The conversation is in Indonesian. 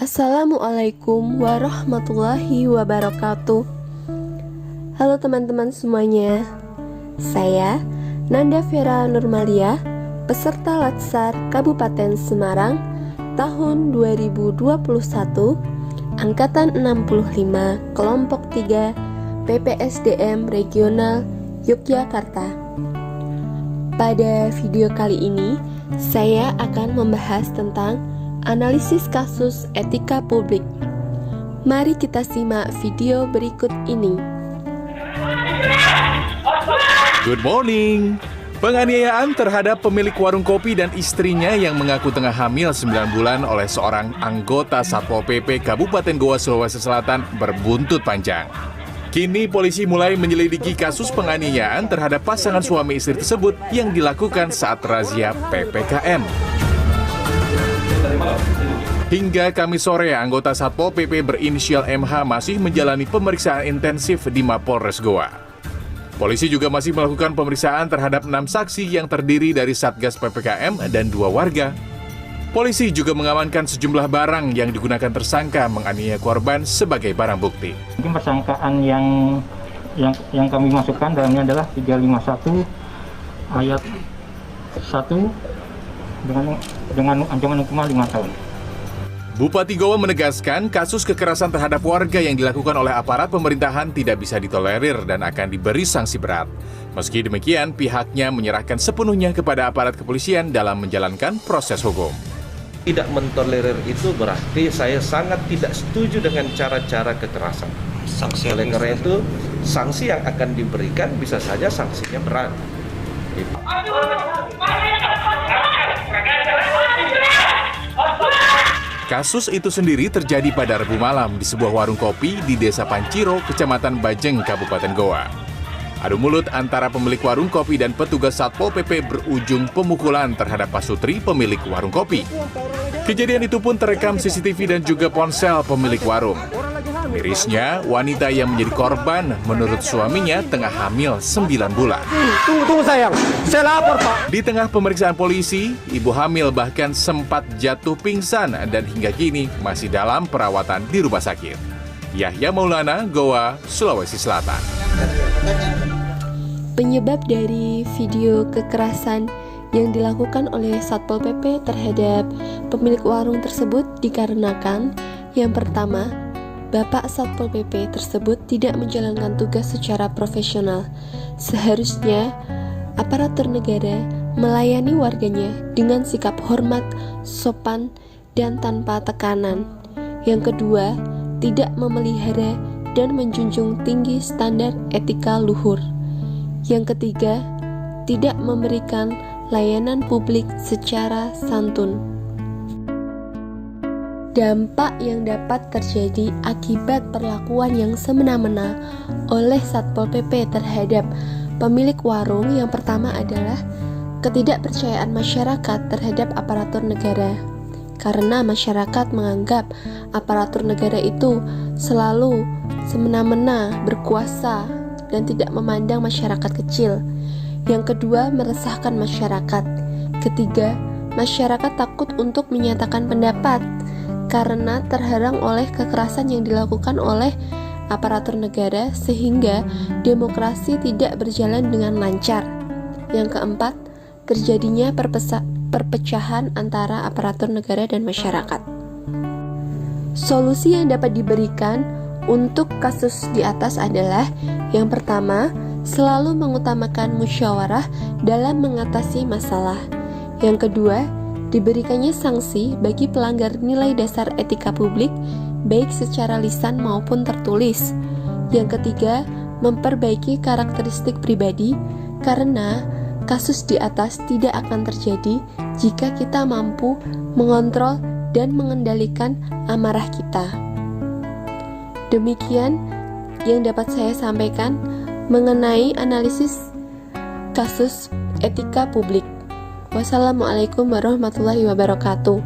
Assalamualaikum warahmatullahi wabarakatuh. Halo teman-teman semuanya. Saya Nanda Vera Nurmalia, peserta Latsar Kabupaten Semarang tahun 2021, angkatan 65, kelompok 3, PPSDM Regional Yogyakarta. Pada video kali ini, saya akan membahas tentang analisis kasus etika publik. Mari kita simak video berikut ini. Good morning. Penganiayaan terhadap pemilik warung kopi dan istrinya yang mengaku tengah hamil 9 bulan oleh seorang anggota Satpol PP Kabupaten Goa, Sulawesi Selatan berbuntut panjang. Kini polisi mulai menyelidiki kasus penganiayaan terhadap pasangan suami istri tersebut yang dilakukan saat razia PPKM. Hingga Kamis sore, anggota Satpol PP berinisial MH masih menjalani pemeriksaan intensif di Mapolres Goa. Polisi juga masih melakukan pemeriksaan terhadap 6 saksi yang terdiri dari Satgas PPKM dan 2 warga. Polisi juga mengamankan sejumlah barang yang digunakan tersangka menganiaya korban sebagai barang bukti. Mungkin persangkaan yang kami masukkan dalamnya adalah 351 ayat 1 dengan ancaman hukuman 5 tahun. Bupati Goa menegaskan kasus kekerasan terhadap warga yang dilakukan oleh aparat pemerintahan tidak bisa ditolerir dan akan diberi sanksi berat. Meski demikian, pihaknya menyerahkan sepenuhnya kepada aparat kepolisian dalam menjalankan proses hukum. Tidak mentolerir itu berarti saya sangat tidak setuju dengan cara-cara kekerasan. Oleh karena itu, sanksi yang akan diberikan bisa saja sanksinya berat. Kasus itu sendiri terjadi pada Rabu malam di sebuah warung kopi di Desa Panciro, Kecamatan Bajeng, Kabupaten Goa. Adu mulut antara pemilik warung kopi dan petugas Satpol PP berujung pemukulan terhadap Pasutri, pemilik warung kopi. Kejadian itu pun terekam CCTV dan juga ponsel pemilik warung. Mirisnya, wanita yang menjadi korban menurut suaminya tengah hamil 9 bulan. Tunggu sayang, saya lapor Pak. Di tengah pemeriksaan polisi, ibu hamil bahkan sempat jatuh pingsan dan hingga kini masih dalam perawatan di rumah sakit. Yahya Maulana, Goa, Sulawesi Selatan. Penyebab dari video kekerasan yang dilakukan oleh Satpol PP terhadap pemilik warung tersebut dikarenakan yang pertama, Bapak Satpol PP tersebut tidak menjalankan tugas secara profesional. Seharusnya aparatur negara melayani warganya dengan sikap hormat, sopan, dan tanpa tekanan. Yang kedua, tidak memelihara dan menjunjung tinggi standar etika luhur. Yang ketiga, tidak memberikan layanan publik secara santun. Dampak yang dapat terjadi akibat perlakuan yang semena-mena oleh Satpol PP terhadap pemilik warung yang pertama adalah ketidakpercayaan masyarakat terhadap aparatur negara. Karena masyarakat menganggap aparatur negara itu selalu semena-mena, berkuasa, dan tidak memandang masyarakat kecil. Yang kedua, meresahkan masyarakat. Ketiga, masyarakat takut untuk menyatakan pendapat karena terhalang oleh kekerasan yang dilakukan oleh aparatur negara sehingga demokrasi tidak berjalan dengan lancar. Yang keempat, terjadinya perpecahan antara aparatur negara dan masyarakat. Solusi yang dapat diberikan untuk kasus di atas adalah yang pertama, selalu mengutamakan musyawarah dalam mengatasi masalah. Yang kedua, diberikannya sanksi bagi pelanggar nilai dasar etika publik, baik secara lisan maupun tertulis. Yang ketiga, memperbaiki karakteristik pribadi, karena kasus di atas tidak akan terjadi jika kita mampu mengontrol dan mengendalikan amarah kita. Demikian yang dapat saya sampaikan mengenai analisis kasus etika publik. Wassalamualaikum warahmatullahi wabarakatuh.